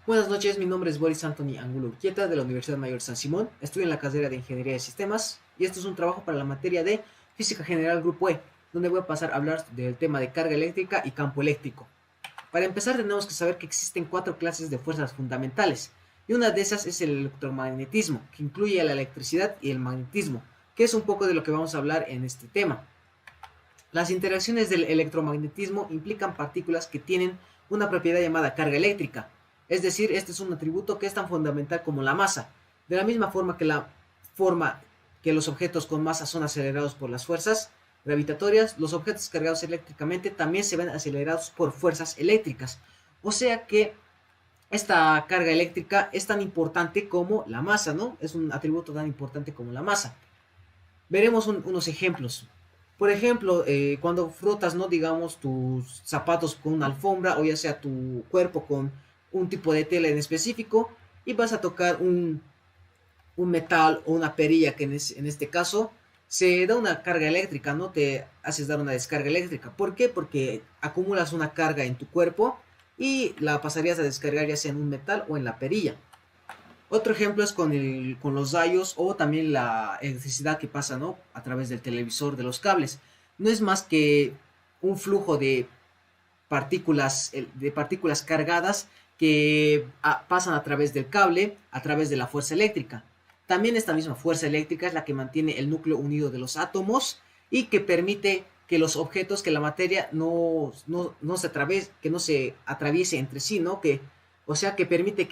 Buenas noches, mi nombre es Boris Anthony Angulo Urquieta de la Universidad Mayor San Simón. Estudio en la carrera de Ingeniería de Sistemas y esto es un trabajo para la materia de Física General Grupo E, donde voy a pasar a hablar del tema de carga eléctrica y campo eléctrico. Para empezar tenemos que saber que existen cuatro clases de fuerzas fundamentales y una de esas es el electromagnetismo, que incluye la electricidad y el magnetismo, que es un poco de lo que vamos a hablar en este tema. Las interacciones del electromagnetismo implican partículas que tienen una propiedad llamada carga eléctrica, es decir, este es un atributo que es tan fundamental como la masa. De la misma forma que los objetos con masa son acelerados por las fuerzas gravitatorias, los objetos cargados eléctricamente también se ven acelerados por fuerzas eléctricas. O sea que esta carga eléctrica es tan importante como la masa, ¿no? Es un atributo tan importante como la masa. Veremos unos ejemplos. Por ejemplo, cuando frotas, ¿no? Digamos, tus zapatos con una alfombra o ya sea tu cuerpo con un tipo de tela en específico y vas a tocar un metal o una perilla que en este caso se da una carga eléctrica, ¿no? Te haces dar una descarga eléctrica. ¿Por qué? Porque acumulas una carga en tu cuerpo y la pasarías a descargar ya sea en un metal o en la perilla. Otro ejemplo es con los rayos o también la electricidad que pasa, ¿no? A través del televisor, de los cables. No es más que un flujo de partículas cargadas que pasan a través del cable, a través de la fuerza eléctrica. También esta misma fuerza eléctrica es la que mantiene el núcleo unido de los átomos y que permite que los objetos, que la materia que no se atraviese entre sí, ¿no? O sea, que permite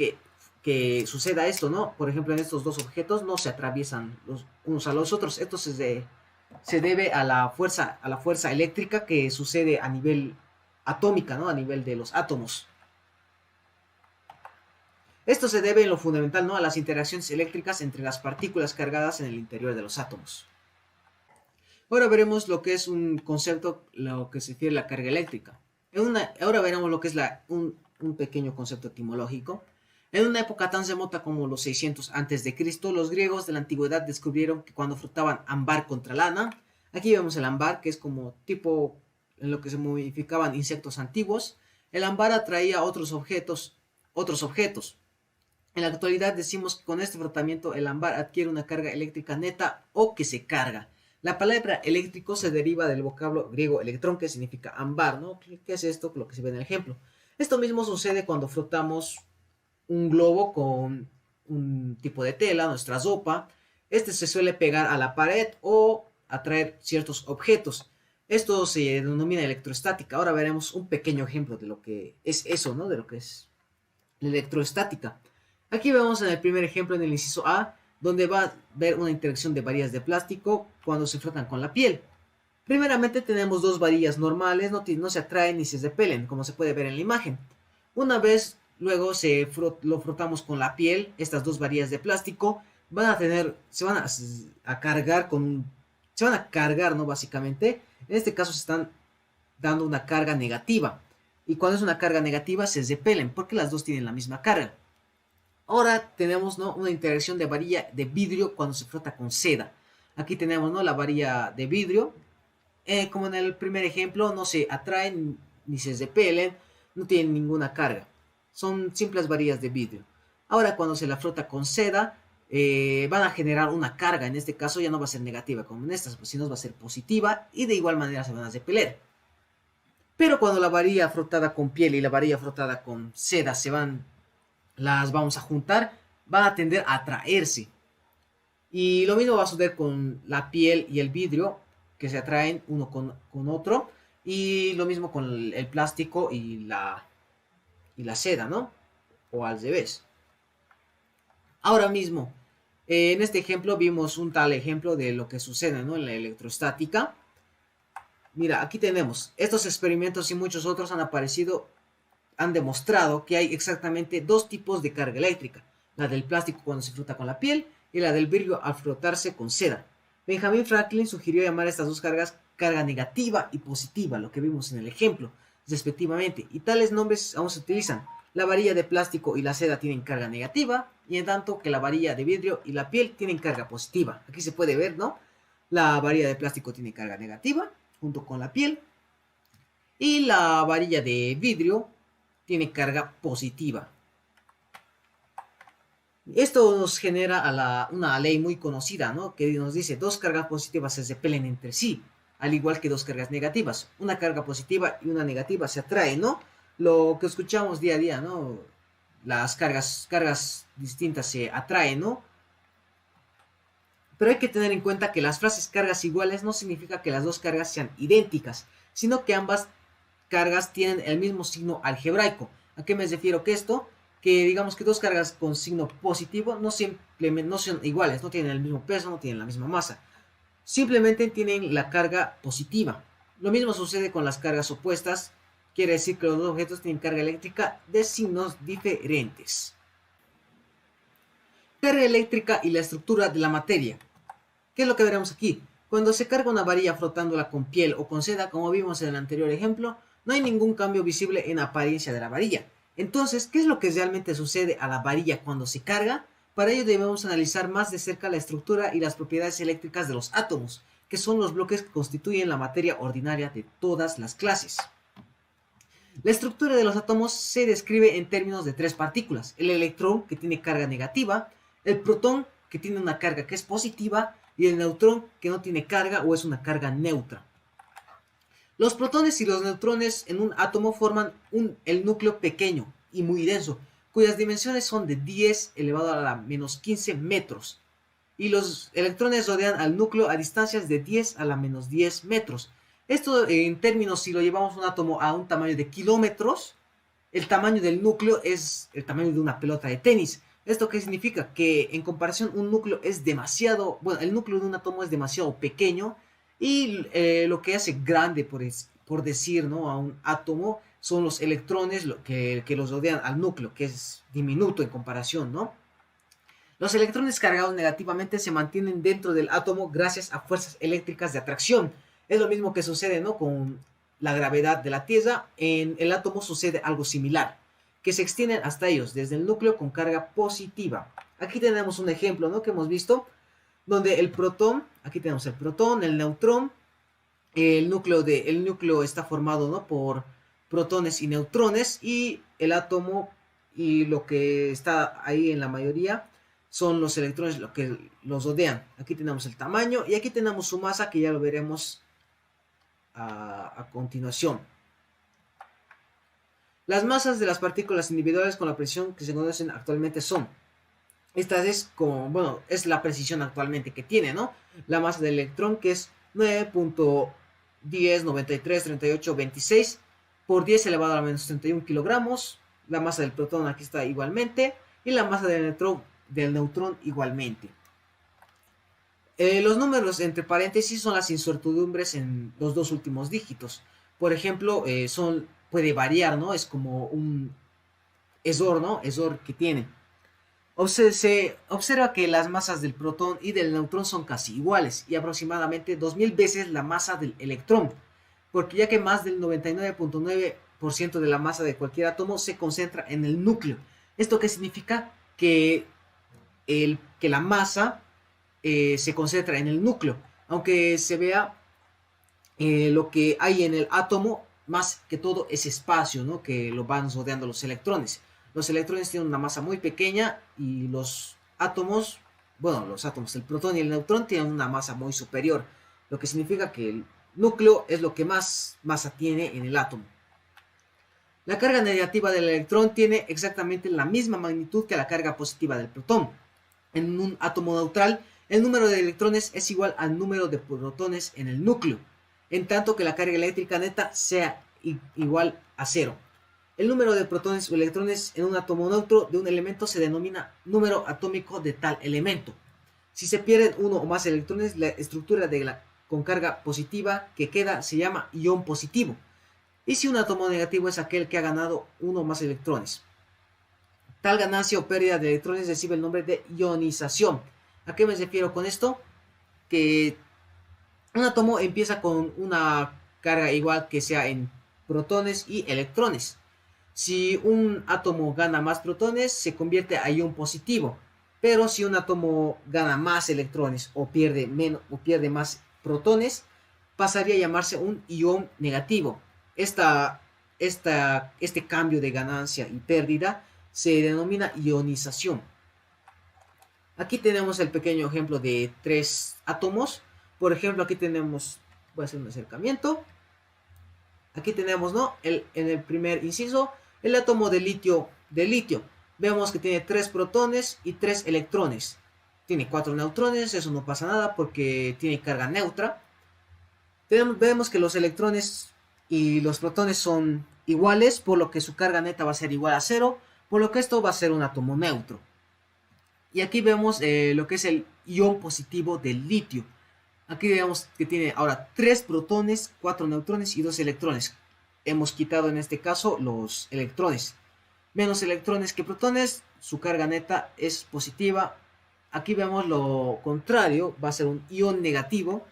que suceda esto, ¿no? Por ejemplo, en estos dos objetos no se atraviesan los unos a los otros. Esto se debe a la fuerza eléctrica que sucede a nivel atómica, ¿no? A nivel de los átomos. Esto se debe en lo fundamental, ¿no? A las interacciones eléctricas entre las partículas cargadas en el interior de los átomos. Ahora veremos lo que es un concepto, lo que se refiere a la carga eléctrica. Ahora veremos lo que es un pequeño concepto etimológico. En una época tan remota como los 600 a.C., los griegos de la antigüedad descubrieron que cuando frotaban ámbar contra lana, aquí vemos el ámbar, que es como tipo en lo que se modificaban insectos antiguos, el ámbar atraía otros objetos. En la actualidad decimos que con este frotamiento el ámbar adquiere una carga eléctrica neta o que se carga. La palabra eléctrico se deriva del vocablo griego electrón, que significa ámbar, ¿no? ¿Qué es esto? Lo que se ve en el ejemplo. Esto mismo sucede cuando frotamos un globo con un tipo de tela, nuestra ropa. Este se suele pegar a la pared o atraer ciertos objetos. Esto se denomina electrostática. Ahora veremos un pequeño ejemplo de lo que es eso, ¿no? De lo que es la electrostática. Aquí vemos en el primer ejemplo, en el inciso A, donde va a ver una interacción de varillas de plástico cuando se frotan con la piel. Primeramente tenemos dos varillas normales, no se atraen ni se repelen, como se puede ver en la imagen. Una vez luego lo frotamos con la piel, estas dos varillas de plástico se van a cargar se van a cargar, ¿no? Básicamente, en este caso se están dando una carga negativa. Y cuando es una carga negativa se repelen, porque las dos tienen la misma carga. Ahora tenemos, ¿no? Una interacción de varilla de vidrio cuando se frota con seda. Aquí tenemos, ¿no? La varilla de vidrio. Como en el primer ejemplo, no se atraen ni se repelen, no tienen ninguna carga. Son simples varillas de vidrio. Ahora cuando se la frota con seda, van a generar una carga. En este caso ya no va a ser negativa como en estas, pues, sino va a ser positiva y de igual manera se van a repeler. Pero cuando la varilla frotada con piel y la varilla frotada con seda las vamos a juntar, van a tender a atraerse. Y lo mismo va a suceder con la piel y el vidrio, que se atraen uno con otro. Y lo mismo con el plástico y la seda, ¿no? O al revés. Ahora mismo, en este ejemplo vimos un tal ejemplo de lo que sucede, ¿no? En la electrostática. Mira, aquí tenemos estos experimentos y muchos otros han demostrado que hay exactamente dos tipos de carga eléctrica. La del plástico cuando se frota con la piel y la del vidrio al frotarse con seda. Benjamin Franklin sugirió llamar a estas dos cargas carga negativa y positiva, lo que vimos en el ejemplo, respectivamente, y tales nombres aún se utilizan. La varilla de plástico y la seda tienen carga negativa, y en tanto que la varilla de vidrio y la piel tienen carga positiva. Aquí se puede ver, ¿no? La varilla de plástico tiene carga negativa, junto con la piel, y la varilla de vidrio tiene carga positiva. Esto nos genera una ley muy conocida, ¿no? Que nos dice dos cargas positivas se repelen entre sí, al igual que dos cargas negativas. Una carga positiva y una negativa se atraen, ¿no? Lo que escuchamos día a día, ¿no? Las cargas distintas se atraen, ¿no? Pero hay que tener en cuenta que las frases cargas iguales no significa que las dos cargas sean idénticas, sino que ambas cargas tienen el mismo signo algebraico. ¿A qué me refiero que esto? Que digamos que dos cargas con signo positivo no simplemente no son iguales, no tienen el mismo peso, no tienen la misma masa. Simplemente tienen la carga positiva. Lo mismo sucede con las cargas opuestas, quiere decir que los dos objetos tienen carga eléctrica de signos diferentes. Carga eléctrica y la estructura de la materia. ¿Qué es lo que veremos aquí? Cuando se carga una varilla frotándola con piel o con seda, como vimos en el anterior ejemplo, no hay ningún cambio visible en la apariencia de la varilla. Entonces, ¿qué es lo que realmente sucede a la varilla cuando se carga? Para ello debemos analizar más de cerca la estructura y las propiedades eléctricas de los átomos, que son los bloques que constituyen la materia ordinaria de todas las clases. La estructura de los átomos se describe en términos de tres partículas: el electrón, que tiene carga negativa; el protón, que tiene una carga que es positiva; y el neutrón, que no tiene carga o es una carga neutra. Los protones y los neutrones en un átomo forman el núcleo pequeño y muy denso, cuyas dimensiones son de 10 elevado a la menos 15 metros. Y los electrones rodean al núcleo a distancias de 10 a la menos 10 metros. Esto en términos, si lo llevamos un átomo a un tamaño de kilómetros, el tamaño del núcleo es el tamaño de una pelota de tenis. ¿Esto qué significa? Que en comparación un núcleo es demasiado, bueno, el núcleo de un átomo es demasiado pequeño y lo que hace grande, por decir, ¿no?, a un átomo son los electrones que los rodean al núcleo, que es diminuto en comparación, ¿no? Los electrones cargados negativamente se mantienen dentro del átomo gracias a fuerzas eléctricas de atracción. Es lo mismo que sucede, ¿no?, con la gravedad de la Tierra. En el átomo sucede algo similar, que se extienden hasta ellos, desde el núcleo con carga positiva. Aquí tenemos un ejemplo, ¿no?, que hemos visto, donde el protón, aquí tenemos el protón, el neutrón, el núcleo está formado, ¿no?, por protones y neutrones, y el átomo y lo que está ahí en la mayoría son los electrones lo que los rodean. Aquí tenemos el tamaño y aquí tenemos su masa, que ya lo veremos a continuación. Las masas de las partículas individuales con la precisión que se conocen actualmente son, esta es como, bueno, es la precisión actualmente que tiene, ¿no? La masa del electrón, que es 9.10933826 por 10 elevado a la menos 31 kilogramos. La masa del protón aquí está igualmente, y la masa del neutrón igualmente. Los números entre paréntesis son las incertidumbres en los dos últimos dígitos. Por ejemplo, puede variar, ¿no? Es como un error, ¿no? Error que tiene. Se observa que las masas del protón y del neutrón son casi iguales y aproximadamente 2000 veces la masa del electrón, porque ya que más del 99.9% de la masa de cualquier átomo se concentra en el núcleo. ¿Esto qué significa? Que la masa se concentra en el núcleo, aunque se vea lo que hay en el átomo, más que todo es espacio, ¿no?, que lo van rodeando los electrones. Los electrones tienen una masa muy pequeña y los átomos, el protón y el neutrón tienen una masa muy superior, lo que significa que el núcleo es lo que más masa tiene en el átomo. La carga negativa del electrón tiene exactamente la misma magnitud que la carga positiva del protón. En un átomo neutral, el número de electrones es igual al número de protones en el núcleo, en tanto que la carga eléctrica neta sea igual a 0. El número de protones o electrones en un átomo neutro de un elemento se denomina número atómico de tal elemento. Si se pierden uno o más electrones, la estructura con carga positiva que queda se llama ion positivo. Y si un átomo negativo es aquel que ha ganado uno o más electrones. Tal ganancia o pérdida de electrones recibe el nombre de ionización. ¿A qué me refiero con esto? Que un átomo empieza con una carga igual, que sea en protones y electrones. Si un átomo gana más protones, se convierte a ion positivo. Pero si un átomo gana más electrones o pierde más protones, pasaría a llamarse un ion negativo. Este cambio de ganancia y pérdida se denomina ionización. Aquí tenemos el pequeño ejemplo de tres átomos. Por ejemplo, aquí tenemos, voy a hacer un acercamiento. Aquí tenemos, ¿no? En el primer inciso, el átomo de litio, Vemos que tiene 3 protones y 3 electrones. Tiene 4 neutrones, eso no pasa nada porque tiene carga neutra. Vemos que los electrones y los protones son iguales, por lo que su carga neta va a ser igual a 0, por lo que esto va a ser un átomo neutro. Y aquí vemos lo que es el ion positivo del litio. Aquí vemos que tiene ahora 3 protones, 4 neutrones y 2 electrones. Hemos quitado en este caso los electrones. Menos electrones que protones, su carga neta es positiva. Aquí vemos lo contrario, va a ser un ion negativo,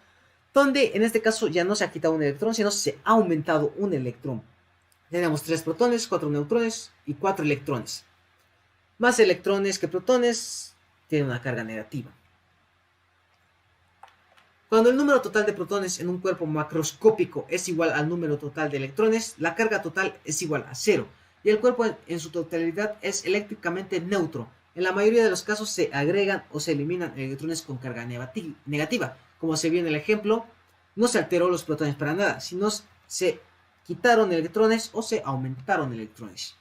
donde en este caso ya no se ha quitado un electrón, sino se ha aumentado un electrón. Tenemos 3 protones, 4 neutrones y 4 electrones. Más electrones que protones, tiene una carga negativa. Cuando el número total de protones en un cuerpo macroscópico es igual al número total de electrones, la carga total es igual a 0 y el cuerpo en su totalidad es eléctricamente neutro. En la mayoría de los casos se agregan o se eliminan electrones con carga negativa. Como se vio en el ejemplo, no se alteró los protones para nada, sino se quitaron electrones o se aumentaron electrones.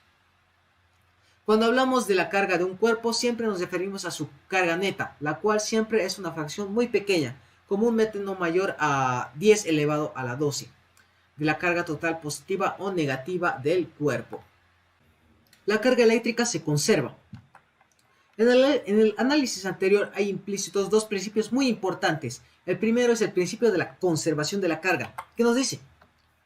Cuando hablamos de la carga de un cuerpo, siempre nos referimos a su carga neta, la cual siempre es una fracción muy pequeña, comúnmente no mayor a 10 elevado a la 12, de la carga total positiva o negativa del cuerpo. La carga eléctrica se conserva. En el análisis anterior hay implícitos dos principios muy importantes. El primero es el principio de la conservación de la carga, que nos dice: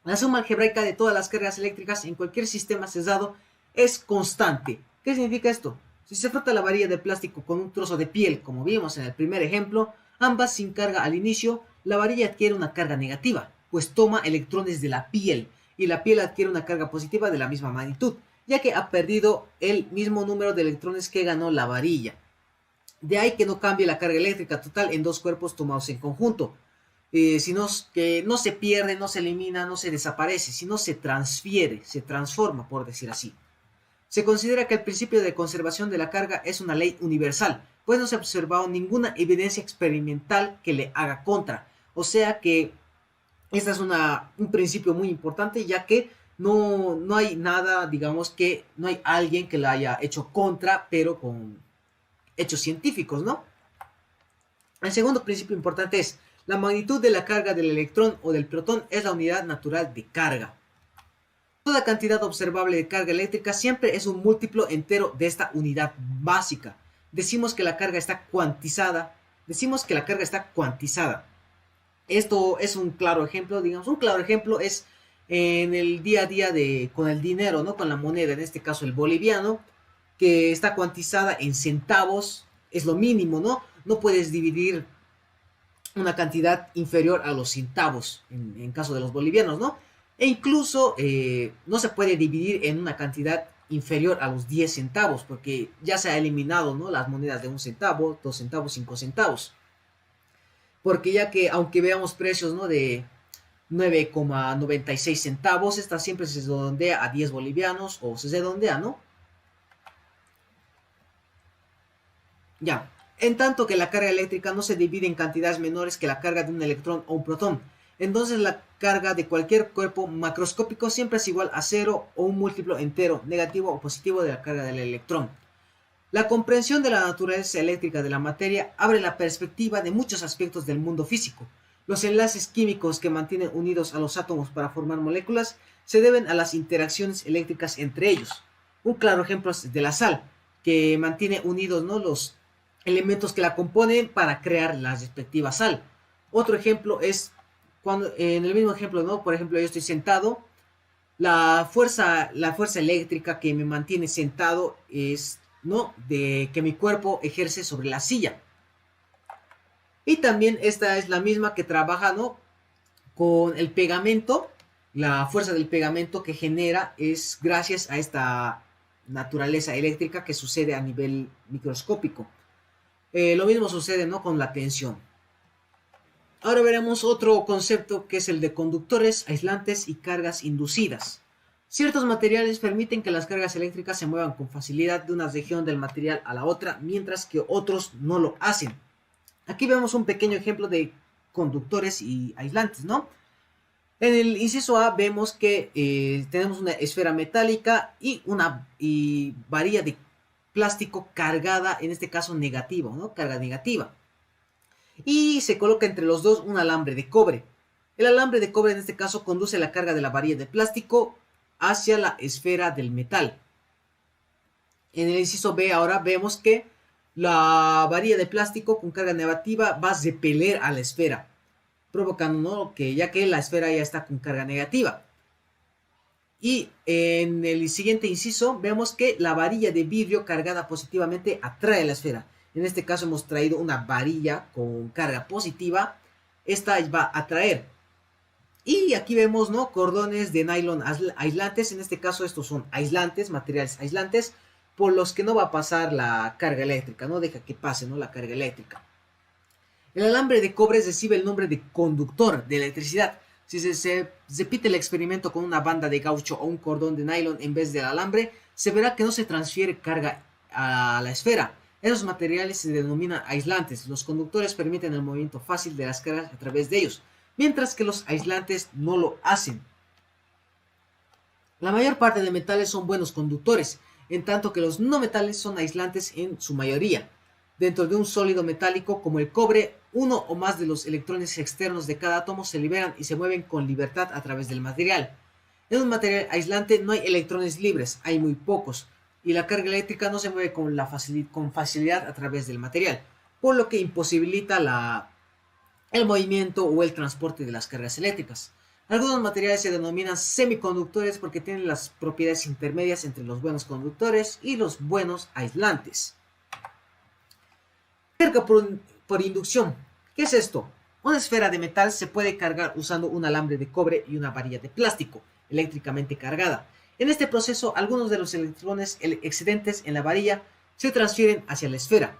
la suma algebraica de todas las cargas eléctricas en cualquier sistema cesado es constante. ¿Qué significa esto? Si se frota la varilla de plástico con un trozo de piel, como vimos en el primer ejemplo, ambas sin carga al inicio, la varilla adquiere una carga negativa, pues toma electrones de la piel, y la piel adquiere una carga positiva de la misma magnitud, ya que ha perdido el mismo número de electrones que ganó la varilla. De ahí que no cambie la carga eléctrica total en dos cuerpos tomados en conjunto, sino que no se pierde, no se elimina, no se desaparece, sino se transfiere, se transforma, por decir así. Se considera que el principio de conservación de la carga es una ley universal, pues no se ha observado ninguna evidencia experimental que le haga contra. O sea que este es un principio muy importante, ya que no hay nada, digamos que no hay alguien que la haya hecho contra, pero con hechos científicos, ¿no? El segundo principio importante es: la magnitud de la carga del electrón o del protón es la unidad natural de carga. Toda cantidad observable de carga eléctrica siempre es un múltiplo entero de esta unidad básica. Decimos que la carga está cuantizada. Esto es un claro ejemplo, digamos, un claro ejemplo es en el día a día con el dinero, ¿no? Con la moneda, en este caso el boliviano, que está cuantizada en centavos, es lo mínimo, ¿no? No puedes dividir una cantidad inferior a los centavos, en caso de los bolivianos, ¿no? E incluso no se puede dividir en una cantidad inferior a los 10 centavos, porque ya se ha eliminado, ¿no? Las monedas de 1 centavo, 2 centavos, 5 centavos. Porque ya que, aunque veamos precios, ¿no? De 9,96 centavos, esta siempre se redondea a 10 bolivianos, o se redondea, ¿no? Ya. En tanto que la carga eléctrica no se divide en cantidades menores que la carga de un electrón o un protón. Entonces la carga de cualquier cuerpo macroscópico siempre es igual a 0 o un múltiplo entero, negativo o positivo de la carga del electrón. La comprensión de la naturaleza eléctrica de la materia abre la perspectiva de muchos aspectos del mundo físico. Los enlaces químicos que mantienen unidos a los átomos para formar moléculas se deben a las interacciones eléctricas entre ellos. Un claro ejemplo es de la sal, que mantiene unidos, ¿no? los elementos que la componen para crear la respectiva sal. Otro ejemplo es cuando, en el mismo ejemplo, ¿no? Por ejemplo, yo estoy sentado, la fuerza eléctrica que me mantiene sentado es, ¿no? De que mi cuerpo ejerce sobre la silla. Y también esta es la misma que trabaja, ¿no? Con el pegamento. La fuerza del pegamento que genera es gracias a esta naturaleza eléctrica que sucede a nivel microscópico. Lo mismo sucede, ¿no? Con la tensión. Ahora veremos otro concepto que es el de conductores, aislantes y cargas inducidas. Ciertos materiales permiten que las cargas eléctricas se muevan con facilidad de una región del material a la otra, mientras que otros no lo hacen. Aquí vemos un pequeño ejemplo de conductores y aislantes, ¿no? En el inciso A vemos que tenemos una esfera metálica y una varilla de plástico cargada, en este caso negativo, ¿no? Carga negativa. Y se coloca entre los dos un alambre de cobre. El alambre de cobre en este caso conduce la carga de la varilla de plástico hacia la esfera del metal. En el inciso B ahora vemos que la varilla de plástico con carga negativa va a repeler a la esfera, provocando, ¿no?, que ya que la esfera ya está con carga negativa. Y en el siguiente inciso vemos que la varilla de vidrio cargada positivamente atrae a la esfera. En este caso hemos traído una varilla con carga positiva. Esta va a atraer. Y aquí vemos, ¿no?, cordones de nylon aislantes. En este caso estos son aislantes, materiales aislantes, por los que no va a pasar la carga eléctrica. No deja que pase, ¿no?, la carga eléctrica. El alambre de cobre recibe el nombre de conductor de electricidad. Si se repite el experimento con una banda de caucho o un cordón de nylon en vez del alambre, se verá que no se transfiere carga a la esfera. Esos materiales se denominan aislantes. Los conductores permiten el movimiento fácil de las cargas a través de ellos, mientras que los aislantes no lo hacen. La mayor parte de metales son buenos conductores, en tanto que los no metales son aislantes en su mayoría. Dentro de un sólido metálico como el cobre, uno o más de los electrones externos de cada átomo se liberan y se mueven con libertad a través del material. En un material aislante no hay electrones libres, hay muy pocos, y la carga eléctrica no se mueve con facilidad a través del material, por lo que imposibilita el movimiento o el transporte de las cargas eléctricas. Algunos materiales se denominan semiconductores porque tienen las propiedades intermedias entre los buenos conductores y los buenos aislantes. Carga por inducción. ¿Qué es esto? Una esfera de metal se puede cargar usando un alambre de cobre y una varilla de plástico eléctricamente cargada. En este proceso, algunos de los electrones excedentes en la varilla se transfieren hacia la esfera,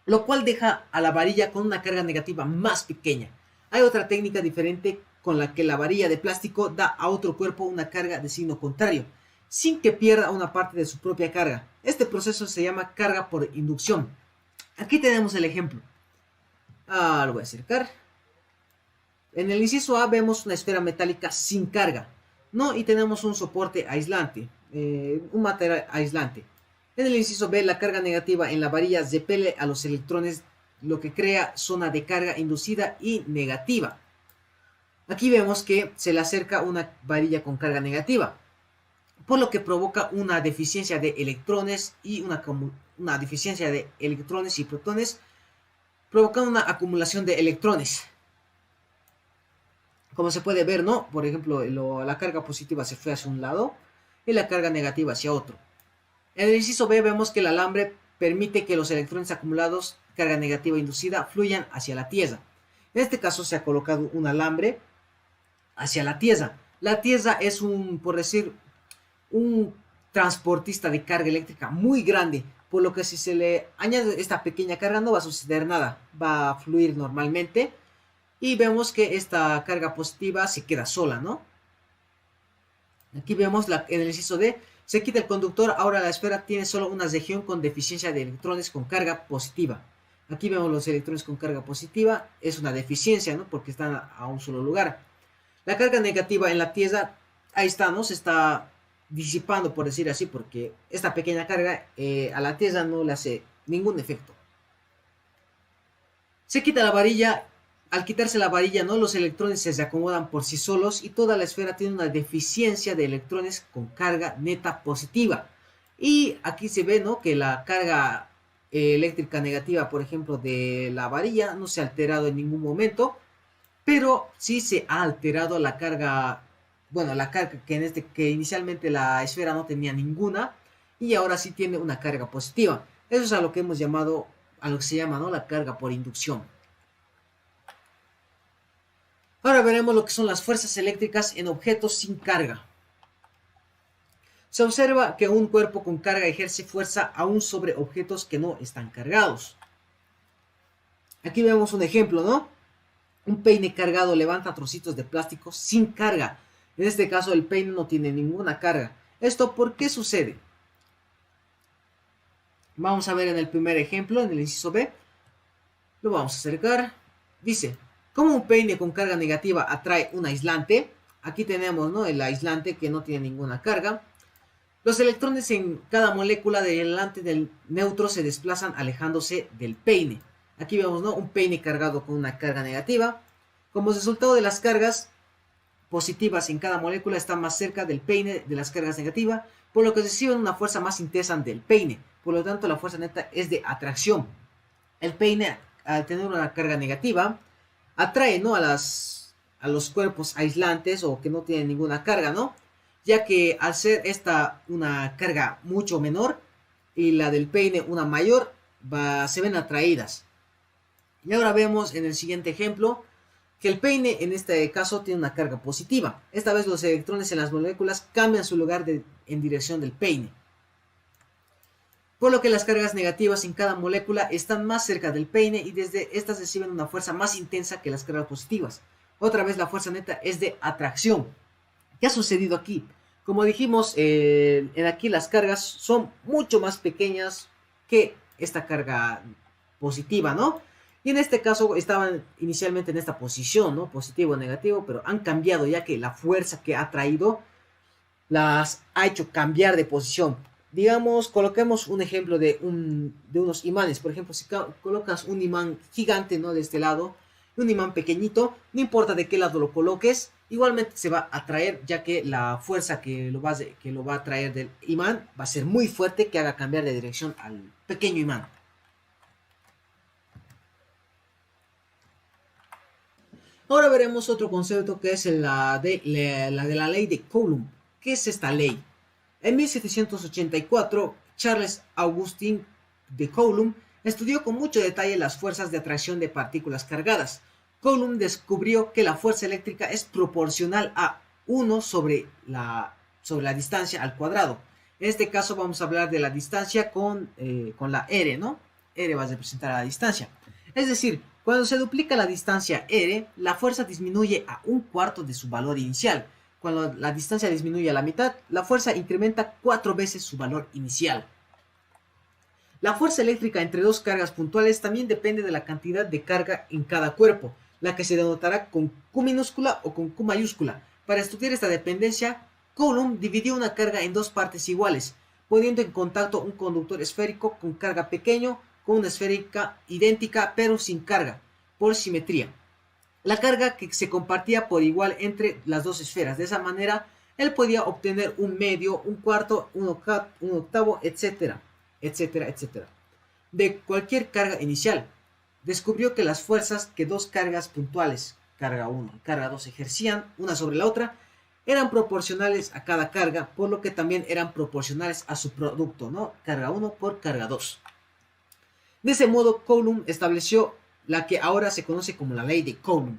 lo cual deja a la varilla con una carga negativa más pequeña. Hay otra técnica diferente con la que la varilla de plástico da a otro cuerpo una carga de signo contrario, sin que pierda una parte de su propia carga. Este proceso se llama carga por inducción. Aquí tenemos el ejemplo. Lo voy a acercar. En el inciso A vemos una esfera metálica sin carga, ¿no? Y tenemos un soporte aislante, un material aislante. En el inciso B, la carga negativa en la varilla repele a los electrones, lo que crea zona de carga inducida y negativa. Aquí vemos que se le acerca una varilla con carga negativa, por lo que provoca una deficiencia de electrones y una deficiencia de electrones y protones, provocando una acumulación de electrones. Como se puede ver, ¿no? Por ejemplo, la carga positiva se fue hacia un lado y la carga negativa hacia otro. En el inciso B vemos que el alambre permite que los electrones acumulados, carga negativa inducida, fluyan hacia la tierra. En este caso se ha colocado un alambre hacia la tierra. La tierra es por decir, un transportista de carga eléctrica muy grande, por lo que si se le añade esta pequeña carga no va a suceder nada, va a fluir normalmente. Y vemos que esta carga positiva se queda sola, ¿no? Aquí vemos en el inciso D, se quita el conductor, ahora la esfera tiene solo una región con deficiencia de electrones con carga positiva. Aquí vemos los electrones con carga positiva, es una deficiencia, ¿no? Porque están a un solo lugar. La carga negativa en la tierra, ahí está, ¿no? Se está disipando, por decir así, porque esta pequeña carga a la tierra no le hace ningún efecto. Se quita la varilla. Al quitarse la varilla, ¿no?, los electrones se reacomodan por sí solos y toda la esfera tiene una deficiencia de electrones con carga neta positiva. Y aquí se ve, ¿no?, que la carga eléctrica negativa, por ejemplo, de la varilla no se ha alterado en ningún momento, pero sí se ha alterado la carga, bueno, la carga que inicialmente la esfera no tenía ninguna y ahora sí tiene una carga positiva. Eso es a lo que hemos llamado, a lo que se llama, ¿no?, la carga por inducción. Ahora veremos lo que son las fuerzas eléctricas en objetos sin carga. Se observa que un cuerpo con carga ejerce fuerza aún sobre objetos que no están cargados. Aquí vemos un ejemplo, ¿no? Un peine cargado levanta trocitos de plástico sin carga. En este caso el peine no tiene ninguna carga. ¿Esto por qué sucede? Vamos a ver en el primer ejemplo, en el inciso B. Lo vamos a acercar. Dice, como un peine con carga negativa atrae un aislante. Aquí tenemos, ¿no?, el aislante que no tiene ninguna carga. Los electrones en cada molécula delante del neutro se desplazan alejándose del peine. Aquí vemos, ¿no?, un peine cargado con una carga negativa. Como resultado de las cargas positivas en cada molécula están más cerca del peine de las cargas negativas, por lo que reciben una fuerza más intensa del peine. Por lo tanto, la fuerza neta es de atracción. El peine, al tener una carga negativa, atrae, ¿no?, a los cuerpos aislantes o que no tienen ninguna carga, ¿no? Ya que al ser esta una carga mucho menor y la del peine una mayor, se ven atraídas. Y ahora vemos en el siguiente ejemplo que el peine en este caso tiene una carga positiva. Esta vez los electrones en las moléculas cambian su lugar en dirección del peine, por lo que las cargas negativas en cada molécula están más cerca del peine y desde estas reciben una fuerza más intensa que las cargas positivas. Otra vez la fuerza neta es de atracción. ¿Qué ha sucedido aquí? Como dijimos, en aquí las cargas son mucho más pequeñas que esta carga positiva, ¿no? Y en este caso estaban inicialmente en esta posición, ¿no?, positivo o negativo, pero han cambiado ya que la fuerza que ha traído las ha hecho cambiar de posición. Digamos, coloquemos un ejemplo de unos imanes. Por ejemplo, si colocas un imán gigante, ¿no?, de este lado, y un imán pequeñito, no importa de qué lado lo coloques, igualmente se va a atraer, ya que la fuerza que lo va a traer del imán va a ser muy fuerte, que haga cambiar de dirección al pequeño imán. Ahora veremos otro concepto que es la de la ley de Coulomb. ¿Qué es esta ley? En 1784, Charles Augustin de Coulomb estudió con mucho detalle las fuerzas de atracción de partículas cargadas. Coulomb descubrió que la fuerza eléctrica es proporcional a 1 sobre la distancia al cuadrado. En este caso vamos a hablar de la distancia con la r, ¿no? R va a representar a la distancia. Es decir, cuando se duplica la distancia r, la fuerza disminuye a 1/4 de su valor inicial. Cuando la distancia disminuye a la mitad, la fuerza incrementa 4 veces su valor inicial. La fuerza eléctrica entre dos cargas puntuales también depende de la cantidad de carga en cada cuerpo, la que se denotará con Q minúscula o con Q mayúscula. Para estudiar esta dependencia, Coulomb dividió una carga en dos partes iguales, poniendo en contacto un conductor esférico con carga pequeño con una esférica idéntica pero sin carga, por simetría. La carga que se compartía por igual entre las dos esferas. De esa manera, él podía obtener un medio, un cuarto, un octavo, etcétera, etcétera, etcétera, de cualquier carga inicial. Descubrió que las fuerzas que dos cargas puntuales, carga 1 y carga 2, ejercían una sobre la otra, eran proporcionales a cada carga, por lo que también eran proporcionales a su producto, ¿no? Carga 1 por carga 2. De ese modo, Coulomb estableció la que ahora se conoce como la ley de Coulomb.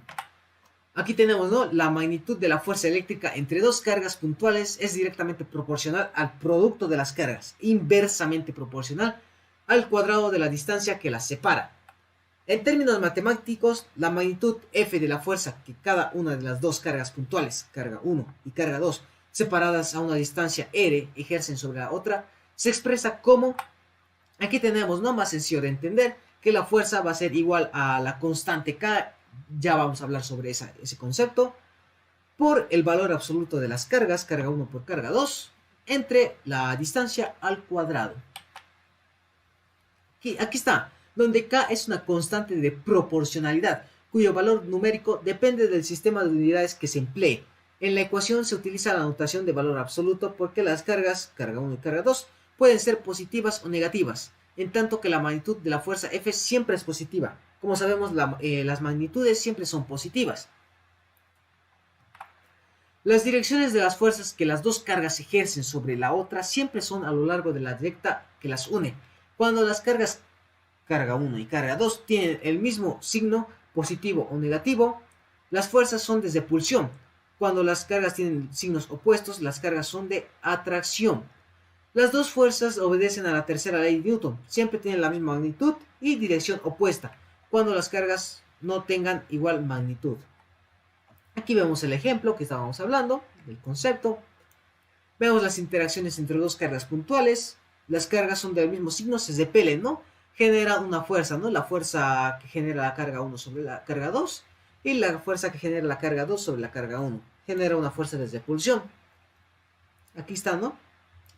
Aquí tenemos, ¿no?, la magnitud de la fuerza eléctrica entre dos cargas puntuales es directamente proporcional al producto de las cargas, inversamente proporcional al cuadrado de la distancia que las separa. En términos matemáticos, la magnitud F de la fuerza que cada una de las dos cargas puntuales, carga 1 y carga 2, separadas a una distancia r, ejercen sobre la otra, se expresa como, aquí tenemos, ¿no?, más sencillo de entender, que la fuerza va a ser igual a la constante K, ya vamos a hablar sobre ese concepto, por el valor absoluto de las cargas, carga 1 por carga 2, entre la distancia al cuadrado. Aquí está, donde K es una constante de proporcionalidad, cuyo valor numérico depende del sistema de unidades que se emplee. En la ecuación se utiliza la notación de valor absoluto porque las cargas, carga 1 y carga 2, pueden ser positivas o negativas, en tanto que la magnitud de la fuerza F siempre es positiva. Como sabemos, las magnitudes siempre son positivas. Las direcciones de las fuerzas que las dos cargas ejercen sobre la otra siempre son a lo largo de la recta que las une. Cuando las cargas carga 1 y carga 2 tienen el mismo signo, positivo o negativo, las fuerzas son de repulsión. Cuando las cargas tienen signos opuestos, las cargas son de atracción. Las dos fuerzas obedecen a la tercera ley de Newton, siempre tienen la misma magnitud y dirección opuesta, cuando las cargas no tengan igual magnitud. Aquí vemos el ejemplo que estábamos hablando, del concepto. Vemos las interacciones entre dos cargas puntuales. Las cargas son del mismo signo, se repelen, ¿no? Genera una fuerza, ¿no? La fuerza que genera la carga 1 sobre la carga 2 y la fuerza que genera la carga 2 sobre la carga 1. Genera una fuerza de repulsión. Aquí está, ¿no?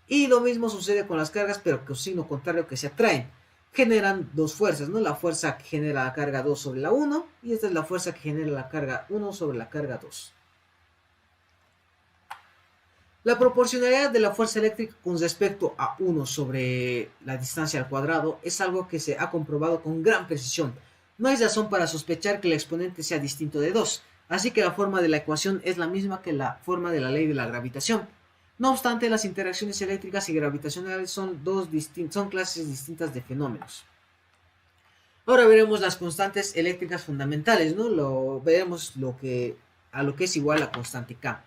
Y lo mismo sucede con las cargas, pero con signo contrario, que se atraen. Generan dos fuerzas, ¿no? La fuerza que genera la carga 2 sobre la 1 y esta es la fuerza que genera la carga 1 sobre la carga 2. La proporcionalidad de la fuerza eléctrica con respecto a 1 sobre la distancia al cuadrado es algo que se ha comprobado con gran precisión. No hay razón para sospechar que el exponente sea distinto de 2, así que la forma de la ecuación es la misma que la forma de la ley de la gravitación. No obstante, las interacciones eléctricas y gravitacionales son clases distintas de fenómenos. Ahora veremos las constantes eléctricas fundamentales, ¿no? Veremos a lo que es igual la constante K.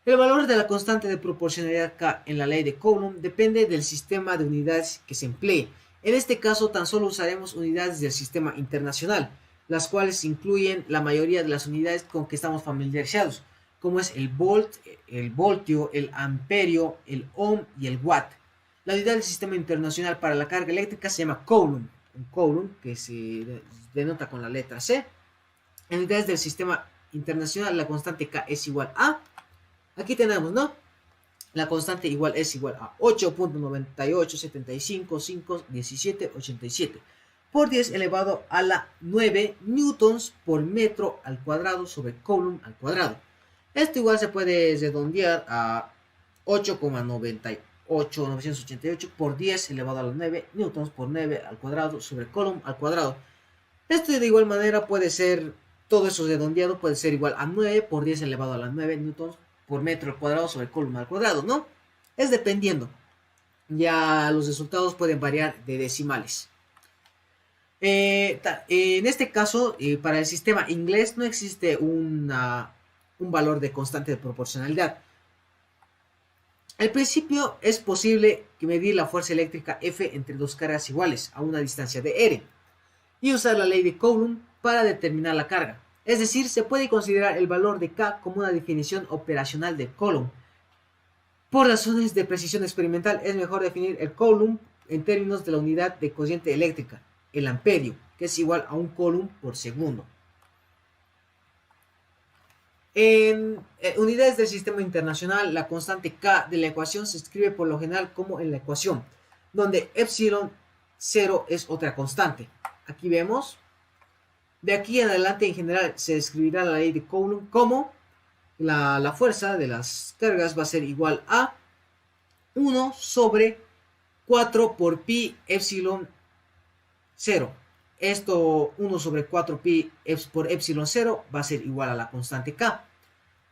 El valor de la constante de proporcionalidad K en la ley de Coulomb depende del sistema de unidades que se emplee. En este caso, tan solo usaremos unidades del sistema internacional, las cuales incluyen la mayoría de las unidades con que estamos familiarizados, como es el volt, el voltio, el amperio, el ohm y el watt. La unidad del sistema internacional para la carga eléctrica se llama Coulomb, un Coulomb que se denota con la letra C. En unidades del sistema internacional, la constante K es igual a... Aquí tenemos, ¿no? La constante es igual a 8.987551787 por 10 elevado a la 9 newtons por metro al cuadrado sobre Coulomb al cuadrado. Esto igual se puede redondear a 8,98988 por 10 elevado a la 9 newtons por 9 al cuadrado sobre Coulomb al cuadrado. Esto de igual manera puede ser, todo eso redondeado puede ser igual a 9 por 10 elevado a la 9 newtons por metro al cuadrado sobre Coulomb al cuadrado, ¿no? Es dependiendo. Ya los resultados pueden variar de decimales. En este caso, para el sistema inglés no existe un valor de constante de proporcionalidad. Al principio es posible medir la fuerza eléctrica F entre dos cargas iguales a una distancia de R y usar la ley de Coulomb para determinar la carga. Es decir, se puede considerar el valor de K como una definición operacional de Coulomb. Por razones de precisión experimental, es mejor definir el Coulomb en términos de la unidad de corriente eléctrica, el amperio, que es igual a un Coulomb por segundo. En unidades del sistema internacional, la constante K de la ecuación se escribe por lo general como en la ecuación, donde epsilon 0 es otra constante. Aquí vemos. De aquí en adelante, en general, se escribirá la ley de Coulomb como la fuerza de las cargas va a ser igual a 1 sobre 4 por pi epsilon 0. Esto 1 sobre 4 pi por epsilon 0 va a ser igual a la constante K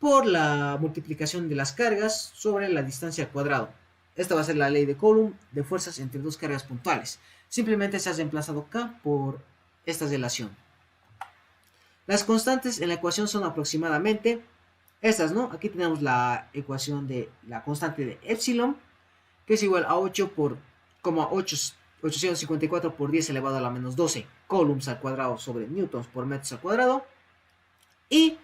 por la multiplicación de las cargas sobre la distancia al cuadrado. Esta va a ser la ley de Coulomb de fuerzas entre dos cargas puntuales. Simplemente se ha reemplazado K por esta relación. Las constantes en la ecuación son aproximadamente estas, ¿no? Aquí tenemos la ecuación de la constante de epsilon, que es igual a 854 por 10 elevado a la menos 12 coulombs al cuadrado sobre newtons por metros al cuadrado. Y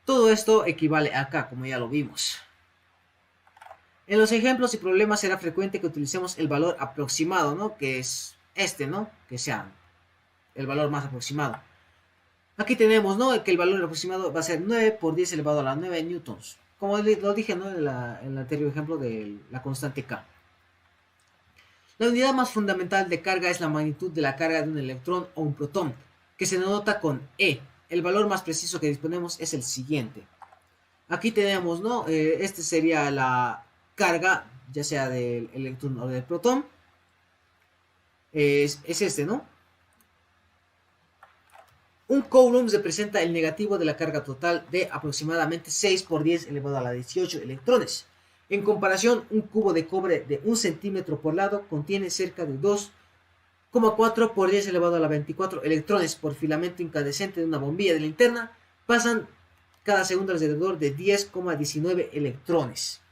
todo esto equivale a K, como ya lo vimos. En los ejemplos y problemas será frecuente que utilicemos el valor aproximado, ¿no? Que es este, ¿no? Que sea el valor más aproximado. Aquí tenemos, ¿no? Que el valor aproximado va a ser 9 por 10 elevado a la 9 newtons. Como lo dije, ¿no? En el anterior ejemplo de la constante K. La unidad más fundamental de carga es la magnitud de la carga de un electrón o un protón, que se denota con E. El valor más preciso que disponemos es el siguiente. Aquí tenemos, ¿no? Este sería la carga, ya sea del electrón o del protón. Es este, ¿no? Un coulomb representa el negativo de la carga total de aproximadamente 6 por 10 elevado a la 18 electrones. En comparación, un cubo de cobre de 1 centímetro por lado contiene cerca de 2,4 por 10 elevado a la 24 electrones por filamento incandescente de una bombilla de linterna. Pasan cada segundo alrededor de 10,19 electrones.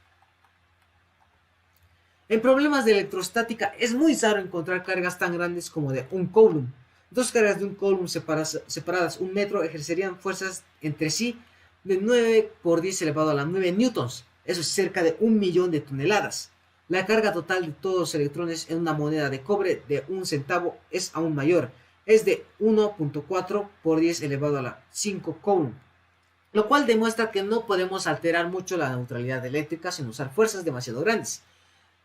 En problemas de electrostática es muy raro encontrar cargas tan grandes como de un coulomb. Dos cargas de un coulomb separadas 1 metro ejercerían fuerzas entre sí de 9 por 10 elevado a la 9 newtons. Eso es cerca de 1.000.000 de toneladas. La carga total de todos los electrones en una moneda de cobre de 1 centavo es aún mayor. Es de 1.4 por 10 elevado a la 5 coulomb. Lo cual demuestra que no podemos alterar mucho la neutralidad eléctrica sin usar fuerzas demasiado grandes.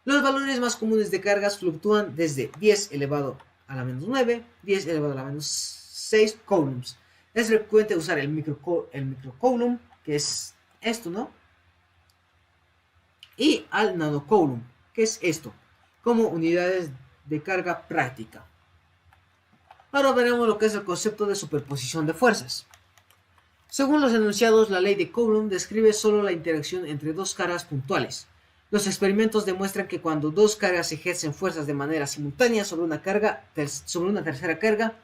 Los valores más comunes de cargas fluctúan desde 10 elevado a la menos 9, 10 elevado a la menos 6 coulombs. Es frecuente usar el microcoulomb, que es esto, ¿no? Y al nanocoulomb, que es esto, como unidades de carga práctica. Ahora veremos lo que es el concepto de superposición de fuerzas. Según los enunciados, la ley de Coulomb describe solo la interacción entre dos cargas puntuales. Los experimentos demuestran que cuando dos cargas ejercen fuerzas de manera simultánea sobre una tercera carga,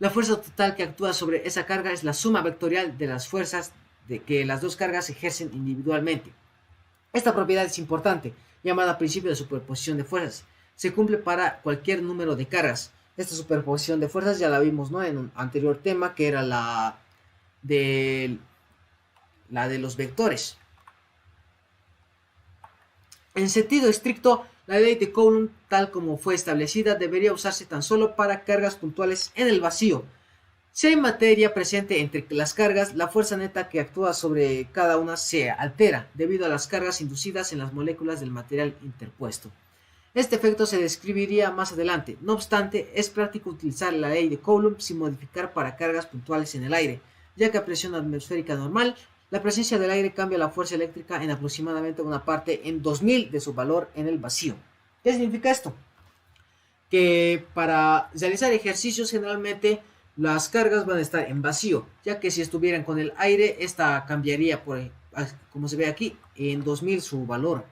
la fuerza total que actúa sobre esa carga es la suma vectorial de las fuerzas que las dos cargas ejercen individualmente. Esta propiedad es importante, llamada principio de superposición de fuerzas. Se cumple para cualquier número de cargas. Esta superposición de fuerzas ya la vimos, ¿no?, en un anterior tema, que era la de los vectores. En sentido estricto, la ley de Coulomb, tal como fue establecida, debería usarse tan solo para cargas puntuales en el vacío. Si hay materia presente entre las cargas, la fuerza neta que actúa sobre cada una se altera debido a las cargas inducidas en las moléculas del material interpuesto. Este efecto se describiría más adelante. No obstante, es práctico utilizar la ley de Coulomb sin modificar para cargas puntuales en el aire, ya que a presión atmosférica normal, la presencia del aire cambia la fuerza eléctrica en aproximadamente una parte en 2000 de su valor en el vacío. ¿Qué significa esto? Que para realizar ejercicios generalmente las cargas van a estar en vacío, ya que si estuvieran con el aire, esta cambiaría, como se ve aquí, en 2000 su valor.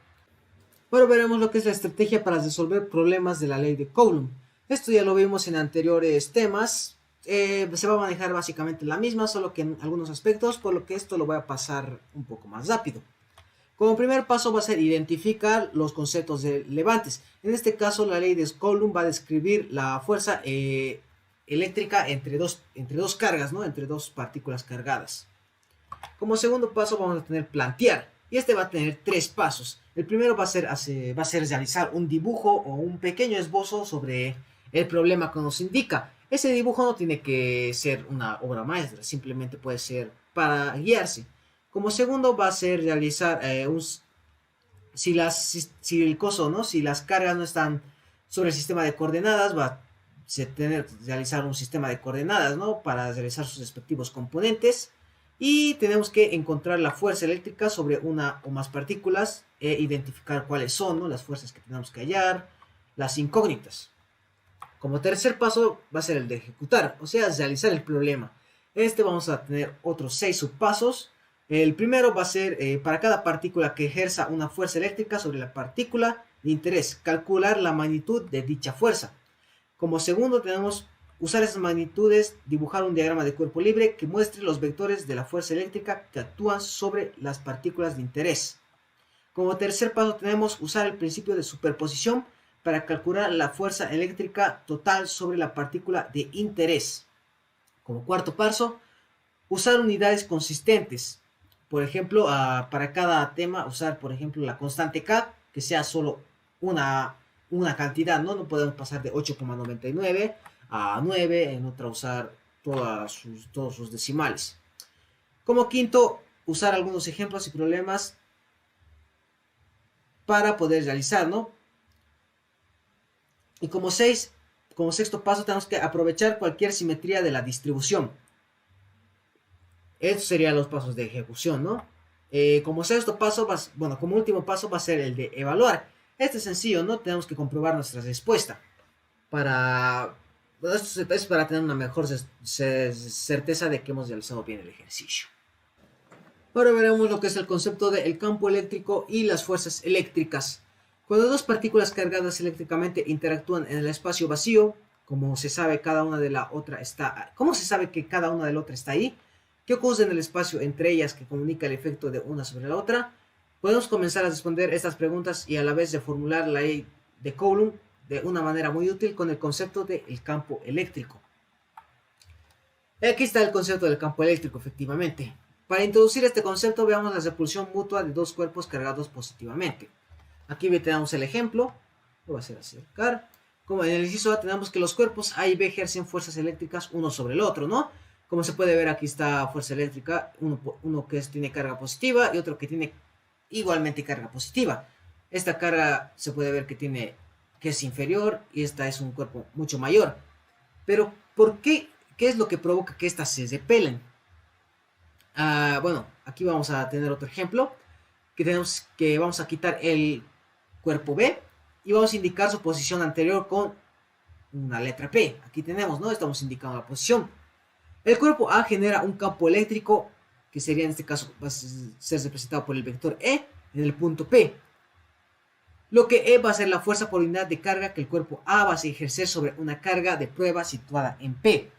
Ahora veremos lo que es la estrategia para resolver problemas de la ley de Coulomb. Esto ya lo vimos en anteriores temas. Se va a manejar básicamente la misma, solo que en algunos aspectos, por lo que esto lo voy a pasar un poco más rápido. Como primer paso va a ser identificar los conceptos relevantes. En este caso, la ley de Coulomb va a describir la fuerza eléctrica entre dos cargas, ¿no?, entre dos partículas cargadas. Como segundo paso vamos a tener plantear, y este va a tener 3 pasos. El primero va a ser realizar un dibujo o un pequeño esbozo sobre el problema que nos indica. Ese dibujo no tiene que ser una obra maestra, simplemente puede ser para guiarse. Como segundo va a ser realizar si las cargas no están sobre el sistema de coordenadas, va a realizar un sistema de coordenadas, ¿no?, para realizar sus respectivos componentes. Y tenemos que encontrar la fuerza eléctrica sobre una o más partículas e identificar cuáles son, ¿no?, las fuerzas que tenemos que hallar, las incógnitas. Como tercer paso va a ser el de ejecutar, o sea, realizar el problema. Vamos a tener otros 6 subpasos. El primero va a ser para cada partícula que ejerza una fuerza eléctrica sobre la partícula de interés, calcular la magnitud de dicha fuerza. Como segundo tenemos usar esas magnitudes, dibujar un diagrama de cuerpo libre que muestre los vectores de la fuerza eléctrica que actúan sobre las partículas de interés. Como tercer paso tenemos usar el principio de superposición para calcular la fuerza eléctrica total sobre la partícula de interés. Como cuarto paso, usar unidades consistentes. Por ejemplo, para cada tema usar, por ejemplo, la constante K, que sea solo una cantidad, ¿no? No podemos pasar de 8,99 a 9, en otra usar todos sus decimales. Como quinto, usar algunos ejemplos y problemas para poder realizar, ¿no? Y como sexto paso tenemos que aprovechar cualquier simetría de la distribución. Estos serían los pasos de ejecución, ¿no? Como sexto paso, como último paso va a ser el de evaluar. Este es sencillo, ¿no? Tenemos que comprobar nuestra respuesta. Esto es para tener una mejor certeza de que hemos realizado bien el ejercicio. Ahora veremos lo que es el concepto del campo eléctrico y las fuerzas eléctricas. Cuando dos partículas cargadas eléctricamente interactúan en el espacio vacío, ¿cómo se sabe que cada una de la otra está ahí? ¿Qué ocurre en el espacio entre ellas que comunica el efecto de una sobre la otra? Podemos comenzar a responder estas preguntas y a la vez de formular la ley de Coulomb de una manera muy útil con el concepto del campo eléctrico. Aquí está el concepto del campo eléctrico, efectivamente. Para introducir este concepto, veamos la repulsión mutua de dos cuerpos cargados positivamente. Aquí tenemos el ejemplo. Lo voy a hacer acercar. Como en el inciso A tenemos que los cuerpos A y B ejercen fuerzas eléctricas uno sobre el otro, ¿no? Como se puede ver, aquí está fuerza eléctrica, uno que tiene carga positiva y otro que tiene igualmente carga positiva. Esta carga se puede ver que es inferior y esta es un cuerpo mucho mayor. Pero, ¿por qué? ¿Qué es lo que provoca que estas se repelen? Bueno, aquí vamos a tener otro ejemplo, que vamos a quitar el cuerpo B y vamos a indicar su posición anterior con una letra P. Aquí tenemos, ¿no? Estamos indicando la posición. El cuerpo A genera un campo eléctrico, que sería en este caso, va a ser representado por el vector E en el punto P. Lo que E va a ser la fuerza por unidad de carga que el cuerpo A va a ejercer sobre una carga de prueba situada en P.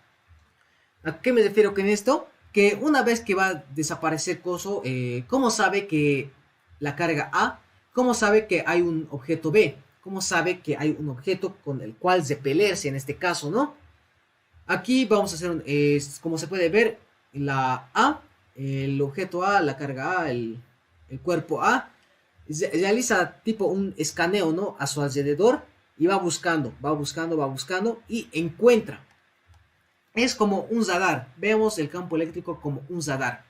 ¿A qué me refiero con esto? Que una vez que va a desaparecer coso, ¿cómo sabe que la carga A? ¿Cómo sabe que hay un objeto B? ¿Cómo sabe que hay un objeto con el cual repelerse en este caso, no? Aquí vamos a hacer, como se puede ver, la A, el objeto A, la carga A, el cuerpo A, realiza tipo un escaneo, ¿no? A su alrededor y va buscando y encuentra. Es como un radar. Vemos el campo eléctrico como un radar.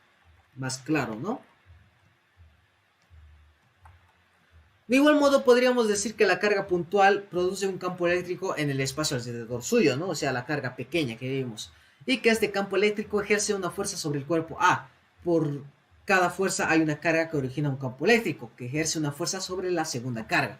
Más claro, ¿no? De igual modo podríamos decir que la carga puntual produce un campo eléctrico en el espacio alrededor suyo, ¿no? O sea, la carga pequeña que vimos. Y que este campo eléctrico ejerce una fuerza sobre el cuerpo A. Por cada fuerza hay una carga que origina un campo eléctrico, que ejerce una fuerza sobre la segunda carga.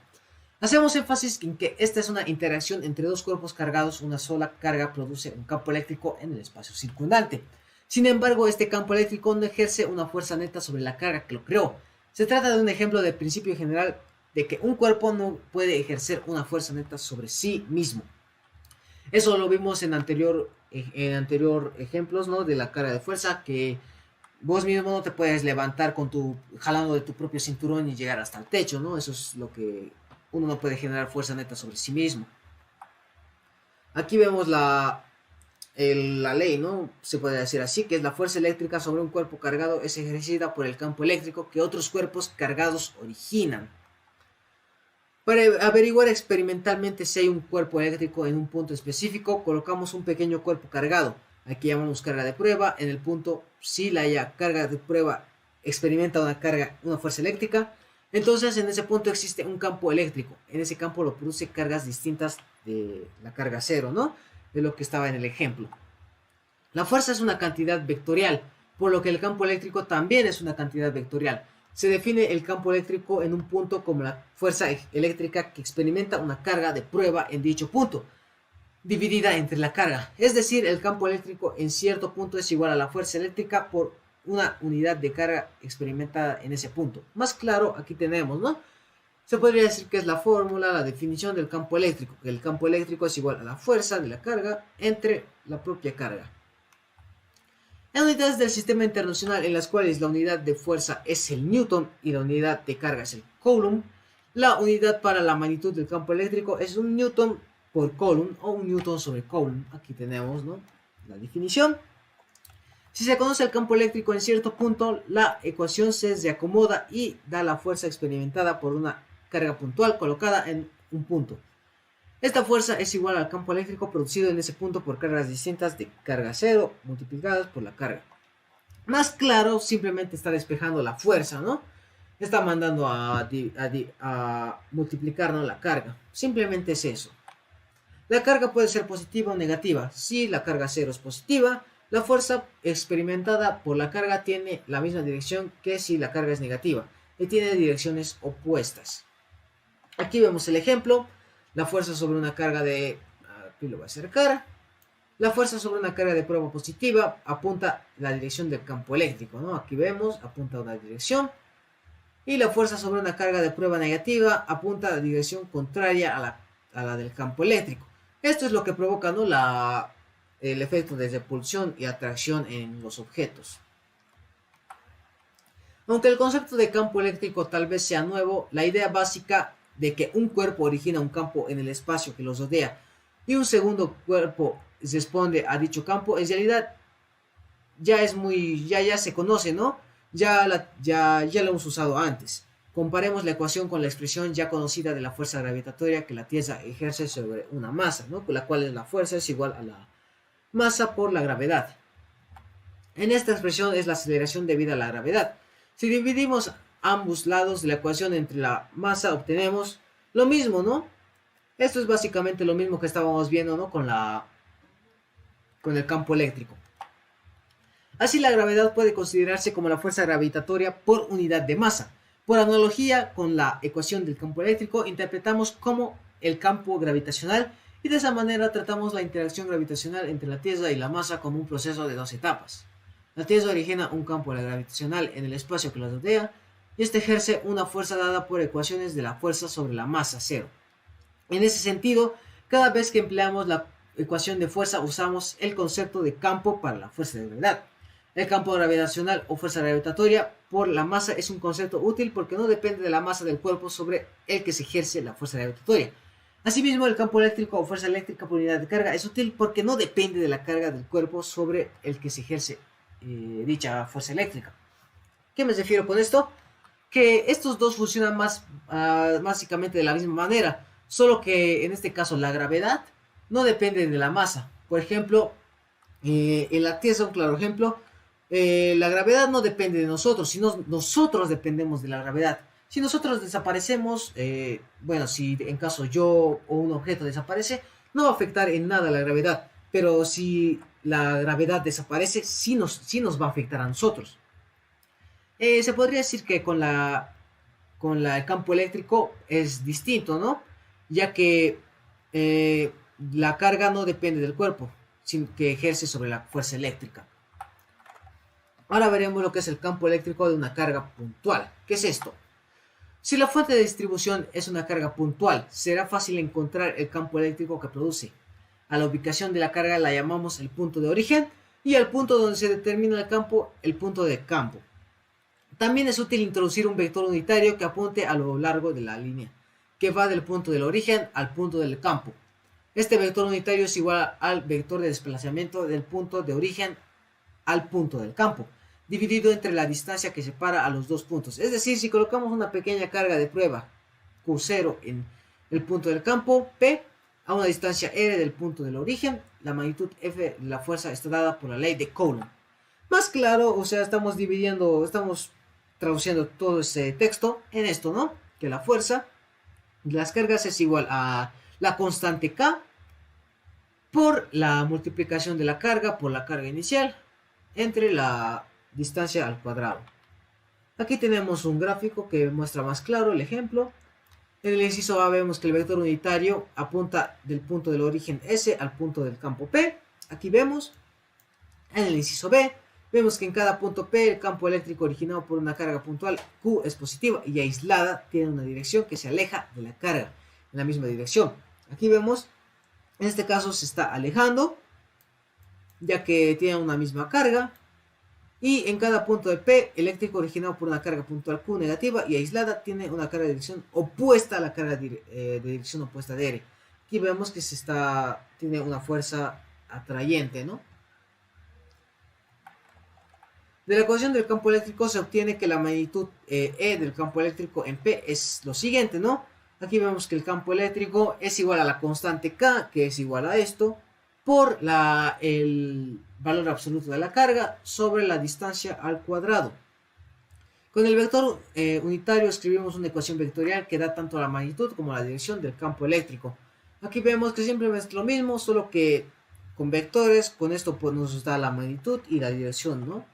Hacemos énfasis en que esta es una interacción entre dos cuerpos cargados. Una sola carga produce un campo eléctrico en el espacio circundante. Sin embargo, este campo eléctrico no ejerce una fuerza neta sobre la carga que lo creó. Se trata de un ejemplo del principio general de que un cuerpo no puede ejercer una fuerza neta sobre sí mismo. Eso lo vimos en anterior ejemplos, ¿no? De la carga de fuerza, que vos mismo no te puedes levantar jalando de tu propio cinturón y llegar hasta el techo, ¿no? Eso es lo que uno no puede generar fuerza neta sobre sí mismo. Aquí vemos la ley, ¿no? Se puede decir así, que es la fuerza eléctrica sobre un cuerpo cargado es ejercida por el campo eléctrico que otros cuerpos cargados originan. Para averiguar experimentalmente si hay un cuerpo eléctrico en un punto específico, colocamos un pequeño cuerpo cargado. Aquí llamamos carga de prueba. En el punto, si la carga de prueba experimenta una fuerza eléctrica, entonces en ese punto existe un campo eléctrico. En ese campo lo produce cargas distintas de la carga cero, ¿no? De lo que estaba en el ejemplo. La fuerza es una cantidad vectorial, por lo que el campo eléctrico también es una cantidad vectorial. Se define el campo eléctrico en un punto como la fuerza eléctrica que experimenta una carga de prueba en dicho punto, dividida entre la carga. Es decir, el campo eléctrico en cierto punto es igual a la fuerza eléctrica por una unidad de carga experimentada en ese punto. Más claro, aquí tenemos, ¿no? Se podría decir que es la fórmula, la definición del campo eléctrico, que el campo eléctrico es igual a la fuerza de la carga entre la propia carga. Hay unidades del sistema internacional en las cuales la unidad de fuerza es el newton y la unidad de carga es el coulomb. La unidad para la magnitud del campo eléctrico es un newton por coulomb o un newton sobre coulomb. Aquí tenemos, ¿no?, la definición. Si se conoce el campo eléctrico en cierto punto, la ecuación se reacomoda y da la fuerza experimentada por una carga puntual colocada en un punto. Esta fuerza es igual al campo eléctrico producido en ese punto por cargas distintas de carga cero multiplicadas por la carga. Más claro, simplemente está despejando la fuerza, ¿no? Está mandando a multiplicar, ¿no?, la carga. Simplemente es eso. La carga puede ser positiva o negativa. Si la carga cero es positiva, la fuerza experimentada por la carga tiene la misma dirección que si la carga es negativa y tiene direcciones opuestas. Aquí vemos el ejemplo. La fuerza sobre una carga de... Aquí lo voy a acercar. La fuerza sobre una carga de prueba positiva apunta la dirección del campo eléctrico, ¿no? Aquí vemos, apunta a una dirección. Y la fuerza sobre una carga de prueba negativa apunta a la dirección contraria a la del campo eléctrico. Esto es lo que provoca, ¿no?, el efecto de repulsión y atracción en los objetos. Aunque el concepto de campo eléctrico tal vez sea nuevo, la idea básica de que un cuerpo origina un campo en el espacio que los rodea y un segundo cuerpo responde a dicho campo, en realidad ya se conoce, ¿no? Ya lo hemos usado antes. Comparemos la ecuación con la expresión ya conocida de la fuerza gravitatoria que la Tierra ejerce sobre una masa, ¿no? Con la cual la fuerza es igual a la masa por la gravedad. En esta expresión es la aceleración debida a la gravedad. Si dividimos ambos lados de la ecuación entre la masa, obtenemos lo mismo, ¿no? Esto es básicamente lo mismo que estábamos viendo, ¿no? Con el campo eléctrico. Así, la gravedad puede considerarse como la fuerza gravitatoria por unidad de masa. Por analogía con la ecuación del campo eléctrico, interpretamos como el campo gravitacional y de esa manera tratamos la interacción gravitacional entre la Tierra y la masa como un proceso de dos etapas. La Tierra origina un campo gravitacional en el espacio que la rodea y este ejerce una fuerza dada por ecuaciones de la fuerza sobre la masa cero. En ese sentido, cada vez que empleamos la ecuación de fuerza usamos el concepto de campo para la fuerza de gravedad. El campo gravitacional o fuerza gravitatoria por la masa es un concepto útil porque no depende de la masa del cuerpo sobre el que se ejerce la fuerza gravitatoria. Asimismo, el campo eléctrico o fuerza eléctrica por unidad de carga es útil porque no depende de la carga del cuerpo sobre el que se ejerce dicha fuerza eléctrica. ¿Qué me refiero con esto? Que estos dos funcionan básicamente de la misma manera, solo que en este caso la gravedad no depende de la masa. Por ejemplo, en la Tierra, un claro ejemplo, la gravedad no depende de nosotros, sino nosotros dependemos de la gravedad. Si nosotros desaparecemos, bueno, si en caso yo o un objeto desaparece, no va a afectar en nada la gravedad, pero si la gravedad desaparece, sí nos va a afectar a nosotros. Se podría decir que con el campo eléctrico es distinto, ¿no? Ya que la carga no depende del cuerpo, sino que ejerce sobre la fuerza eléctrica. Ahora veremos lo que es el campo eléctrico de una carga puntual. ¿Qué es esto? Si la fuente de distribución es una carga puntual, será fácil encontrar el campo eléctrico que produce. A la ubicación de la carga la llamamos el punto de origen y al punto donde se determina el campo, el punto de campo. También es útil introducir un vector unitario que apunte a lo largo de la línea, que va del punto del origen al punto del campo. Este vector unitario es igual al vector de desplazamiento del punto de origen al punto del campo, dividido entre la distancia que separa a los dos puntos. Es decir, si colocamos una pequeña carga de prueba Q0 en el punto del campo P, a una distancia r del punto del origen, la magnitud F de la fuerza está dada por la ley de Coulomb. Más claro, o sea, estamos traduciendo todo ese texto en esto, ¿no? Que la fuerza de las cargas es igual a la constante K por la multiplicación de la carga por la carga inicial entre la distancia al cuadrado. Aquí tenemos un gráfico que muestra más claro el ejemplo. En el inciso A vemos que el vector unitario apunta del punto del origen S al punto del campo P. Aquí vemos. En el inciso B vemos que en cada punto P el campo eléctrico originado por una carga puntual Q es positiva y aislada tiene una dirección que se aleja de la carga en la misma dirección. Aquí vemos, en este caso se está alejando ya que tiene una misma carga. Y en cada punto de P eléctrico originado por una carga puntual Q negativa y aislada tiene una carga de dirección opuesta a la carga de dirección opuesta de R. Aquí vemos que tiene una fuerza atrayente, ¿no? De la ecuación del campo eléctrico se obtiene que la magnitud E del campo eléctrico en P es lo siguiente, ¿no? Aquí vemos que el campo eléctrico es igual a la constante K, que es igual a esto, por el valor absoluto de la carga sobre la distancia al cuadrado. Con el vector unitario escribimos una ecuación vectorial que da tanto la magnitud como la dirección del campo eléctrico. Aquí vemos que siempre es lo mismo, solo que con vectores, con esto pues, nos da la magnitud y la dirección, ¿no?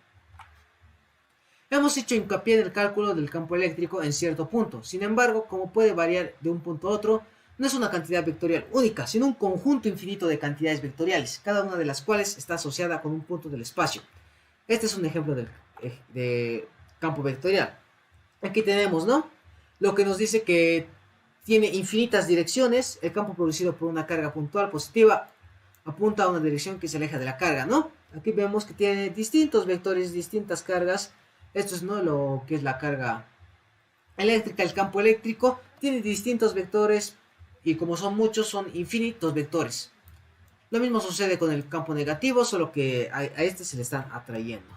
Hemos hecho hincapié en el cálculo del campo eléctrico en cierto punto. Sin embargo, como puede variar de un punto a otro, no es una cantidad vectorial única, sino un conjunto infinito de cantidades vectoriales, cada una de las cuales está asociada con un punto del espacio. Este es un ejemplo de campo vectorial. Aquí tenemos, ¿no? Lo que nos dice que tiene infinitas direcciones. El campo producido por una carga puntual positiva apunta a una dirección que se aleja de la carga, ¿no? Aquí vemos que tiene distintos vectores, distintas cargas. Esto es, ¿no?, lo que es la carga eléctrica. El campo eléctrico tiene distintos vectores y como son muchos, son infinitos vectores. Lo mismo sucede con el campo negativo, solo que a este se le están atrayendo.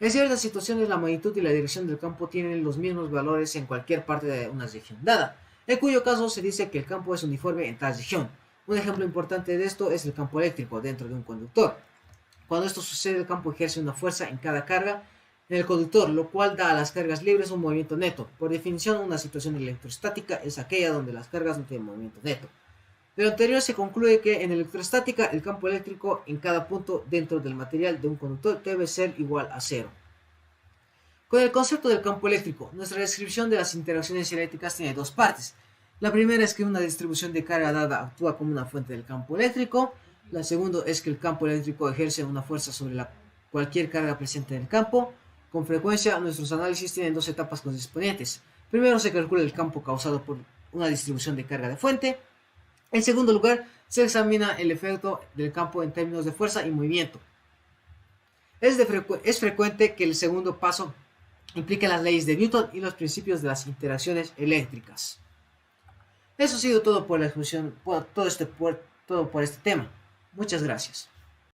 En ciertas situaciones, la magnitud y la dirección del campo tienen los mismos valores en cualquier parte de una región dada, en cuyo caso se dice que el campo es uniforme en tal región. Un ejemplo importante de esto es el campo eléctrico dentro de un conductor. Cuando esto sucede, el campo ejerce una fuerza en cada carga en el conductor, lo cual da a las cargas libres un movimiento neto. Por definición, una situación electrostática es aquella donde las cargas no tienen movimiento neto. De lo anterior se concluye que en electrostática el campo eléctrico en cada punto dentro del material de un conductor debe ser igual a cero. Con el concepto del campo eléctrico, nuestra descripción de las interacciones eléctricas tiene dos partes. La primera es que una distribución de carga dada actúa como una fuente del campo eléctrico. La segunda es que el campo eléctrico ejerce una fuerza sobre cualquier carga presente en el campo. Con frecuencia, nuestros análisis tienen dos etapas correspondientes. Primero se calcula el campo causado por una distribución de carga de fuente. En segundo lugar, se examina el efecto del campo en términos de fuerza y movimiento. Es frecuente que el segundo paso implique las leyes de Newton y los principios de las interacciones eléctricas. Eso ha sido todo por la exposición, todo por este tema. Muchas gracias.